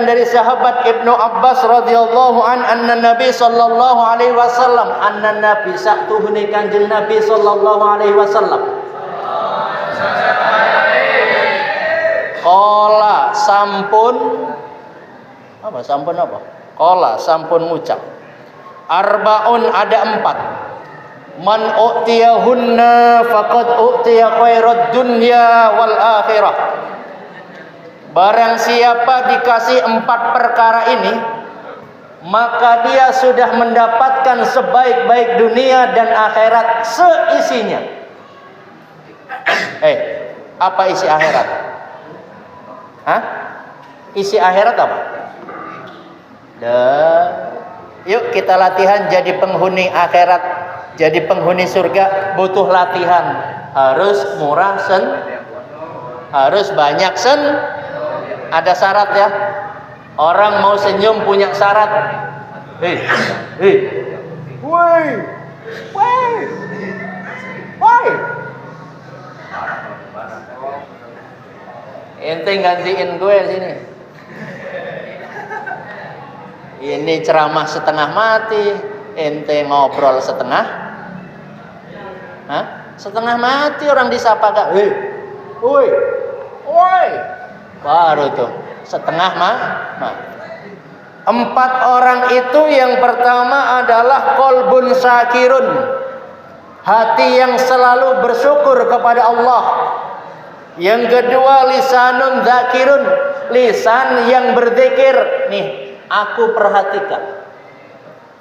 dari sahabat Ibnu Abbas radhiyallahu anna Nabi sallallahu alaihi wasallam anna Nabi satuhune Kanjeng Nabi sallallahu alaihi wasallam qala sampun qala sampun ngucap arbaun ada 4 man u'tiyahunna faqad u'tiya khairad dunya wal akhirah. Barang siapa dikasih 4 perkara ini, maka dia sudah mendapatkan sebaik-baik dunia dan akhirat seisinya. Apa isi akhirat? Isi akhirat apa? Yuk kita latihan jadi penghuni akhirat, jadi penghuni surga. Butuh latihan. Harus murah harus banyak ada syarat ya. Orang mau senyum punya syarat. Woi. Ente gantiin gue sini. Ini ceramah setengah mati, ente ngobrol setengah. Setengah mati orang disapa gak? Woi. Baru tuh setengah mati. 4 orang itu yang pertama adalah qalbun syakirun, hati yang selalu bersyukur kepada Allah. Yang kedua lisanun dzakirun, lisan yang berzikir. Nih, aku perhatikan.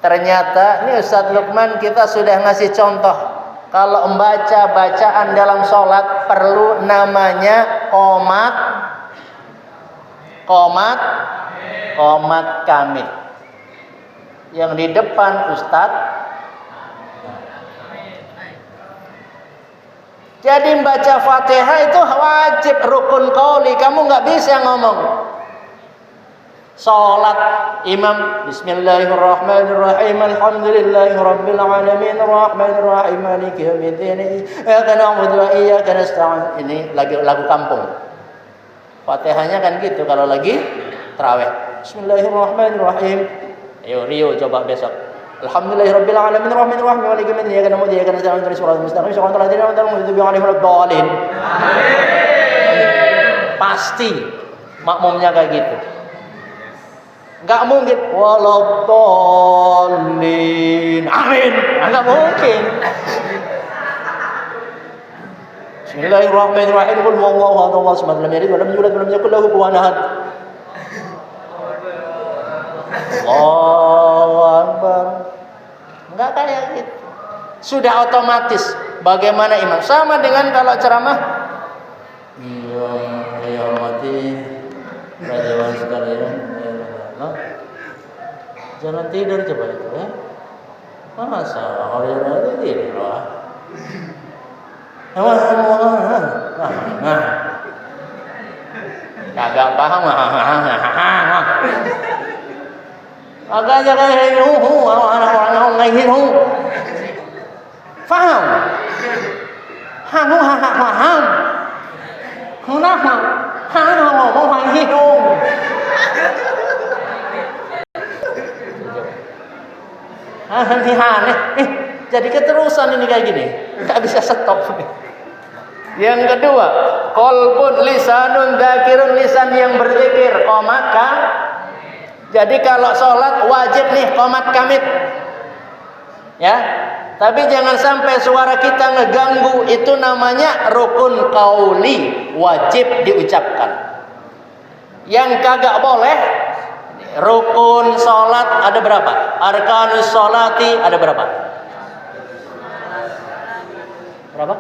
Ternyata nih Ustaz Lukman kita sudah ngasih contoh. Kalau membaca bacaan dalam sholat perlu namanya qomat kamit. Yang di depan Ustadz. Jadi membaca Fatihah itu wajib rukun qauli. Kamu nggak bisa ngomong. Salat imam bismillahirrahmanirrahim alhamdulillahirabbil alamin arrahmanir rahim maliki yaumiddin iyyaka na'budu wa iyyaka nasta'in. Ini lagu kampung. Fatihahnya kan gitu kalau lagi tarawih. Bismillahirrahmanirrahim. Ayo Rio coba besok. Alhamdulillahirabbil alamin arrahmanir rahim maliki yaumiddin iyyaka na'budu wa iyyaka nasta'in ihdinas siratal mustaqim siratal ladzina an'amta 'alaihim ghairil dhalin. Pasti makmumnya kayak gitu. Enggak mungkin waladdallin. Amin. Enggak mungkin. Bismillahirrahmanirrahim. Qul huwallahu ahad, Allahu samad, lam yalid wa lam yulad wa lam yakul lahu kufuwan ahad. Allahu akbar. Enggak kayak gitu. Sudah otomatis. Bagaimana imam? Sama dengan kalau ceramah. Ya hormati raja sekalian. Jangan tidur coba itu ya. Masa orang tidur kagak paham. Agak jangan orang itu paham. Paham. Kenapa? Ngomong hidung. Jadi keterusan ini kayak gini, nggak bisa stop. Yang kedua, qalbun lisanun dzakirun, lisan yang berzikir, qomat ka. Jadi kalau sholat wajib nih qomat kamit, ya. Tapi jangan sampai suara kita ngeganggu, itu namanya rukun qauli, wajib diucapkan. Yang kagak boleh. Rukun sholat ada berapa? Arkanus sholati ada berapa? Berapa?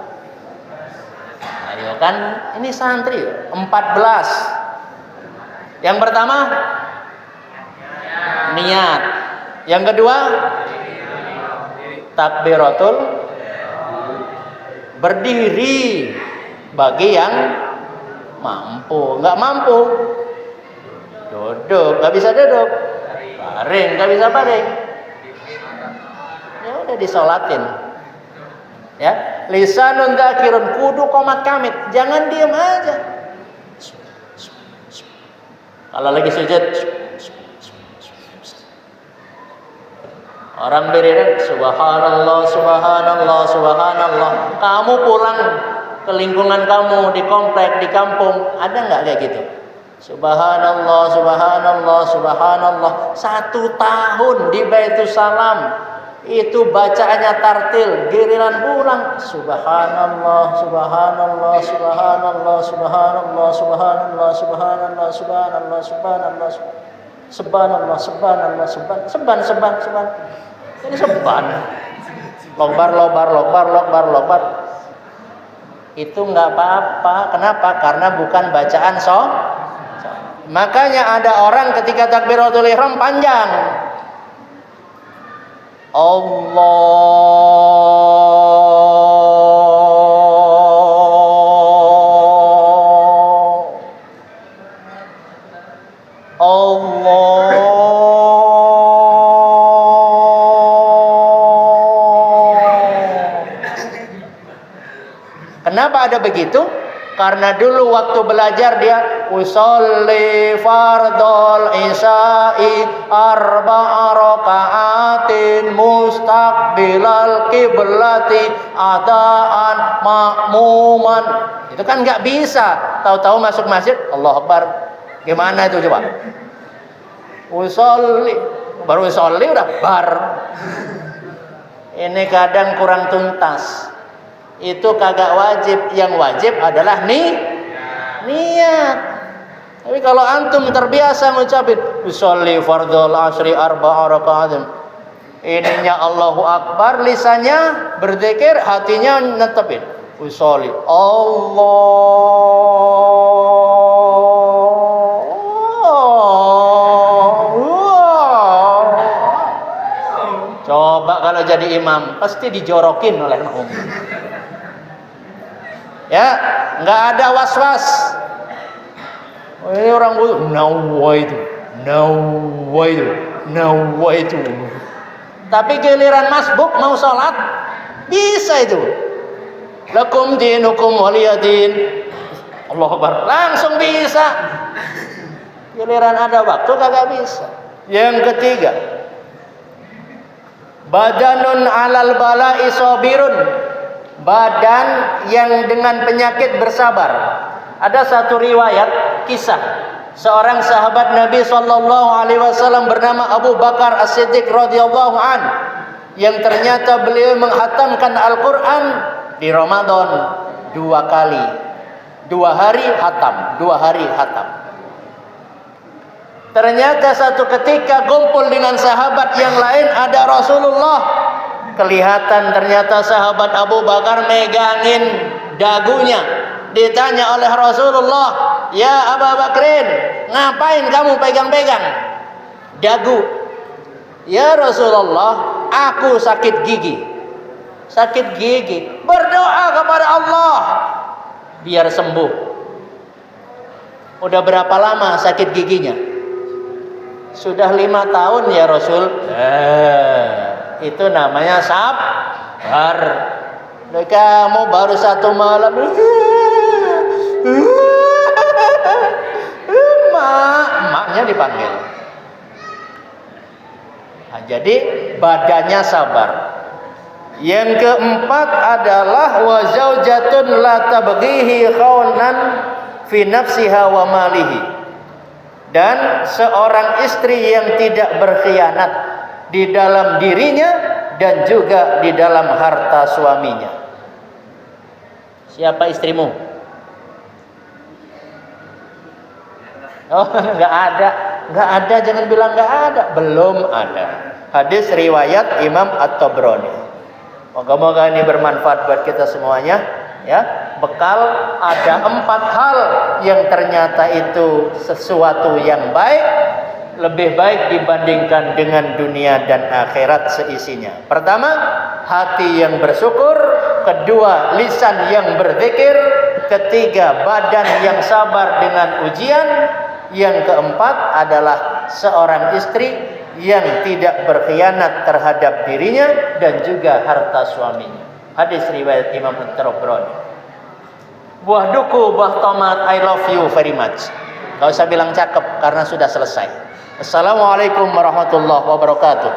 Ayo kan ini santri 14. Yang pertama niat. Yang kedua takbiratul berdiri bagi yang mampu. Nggak mampu duduk, nggak bisa duduk, baring, nggak bisa baring, ya udah disolatin, ya. Lisanun dzakirun, kudu qomat kamit, jangan diem aja. Kalau lagi sujud, orang berdiri, subhanallah, subhanallah, subhanallah. Kamu pulang ke lingkungan kamu, di komplek, di kampung, ada nggak kayak gitu? Subhanallah, subhanallah, subhanallah. 1 tahun di Baitus Salam itu bacaannya tartil, giliran pulang subhanallah, subhanallah, subhanallah, subhanallah, subhanallah, subhanallah, subhanallah, subhanallah, subhanallah, subhanallah, subhan. Ini seban. Lobar. Itu nggak apa-apa. Kenapa? Karena bukan bacaan Makanya ada orang ketika takbiratul ihram panjang. Kenapa ada begitu? Karena dulu waktu belajar dia usolli fardhol isya'i arba'a raka'atin mustaqbilal qiblati adaan ma'muman. Itu kan nggak bisa. Tahu-tahu masuk masjid, Allahu Akbar. Gimana itu coba? Usolli, baru usolli udah bar. Ini kadang kurang tuntas. Itu kagak wajib. Yang wajib adalah niat. Tapi kalau antum terbiasa ngucapin usolli fardhol asri arba'a raka'atin, ininya Allahu Akbar, lisannya berzikir, hatinya netepin usolli Coba kalau jadi imam pasti dijorokin oleh makmum. Ya, nggak ada was-was. Oh, ini orang butuh nawaitu. Tapi giliran masbuk mau sholat bisa itu. Lakum dinukum waliyadin. Allahu Akbar, langsung bisa. Giliran ada waktu kagak bisa. Yang ketiga, badanun alal bala'i sabirun. Badan yang dengan penyakit bersabar. Ada satu riwayat kisah seorang sahabat Nabi SAW bernama Abu Bakar As-Siddiq radhiyallahu an, yang ternyata beliau menghatamkan Al-Quran di Ramadan 2 kali, 2 hari hatam. Ternyata satu ketika kumpul dengan sahabat yang lain, ada Rasulullah. Kelihatan ternyata sahabat Abu Bakar megangin dagunya. Ditanya oleh Rasulullah, "Ya Abu Bakrin, ngapain kamu pegang-pegang dagu?" "Ya Rasulullah, aku sakit gigi." "Sakit gigi, berdoa kepada Allah biar sembuh." "Udah berapa lama sakit giginya?" "Sudah 5 tahun ya Rasul." Itu namanya sabar. Kamu baru 1 malam emaknya dipanggil. Nah, jadi badannya sabar. Yang keempat adalah wa zaujatun la tabghihi khawnan fi nafsiha wa malihi. Dan seorang istri yang tidak berkhianat di dalam dirinya dan juga di dalam harta suaminya. Siapa istrimu? Oh, nggak ada, jangan bilang nggak ada, belum ada. Hadis riwayat Imam At-Tabrani. Moga-moga ini bermanfaat buat kita semuanya, ya. Bekal ada 4 hal yang ternyata itu sesuatu yang baik, lebih baik dibandingkan dengan dunia dan akhirat seisinya. Pertama, hati yang bersyukur. Kedua, lisan yang berzikir. Ketiga, badan yang sabar dengan ujian. Yang keempat adalah seorang istri yang tidak berkhianat terhadap dirinya dan juga harta suaminya. Hadis riwayat Imam At-Tabrani. Buah duku, buah tomat, I love you very much. Gak usah bilang cakep karena sudah selesai. Assalamualaikum warahmatullahi wabarakatuh.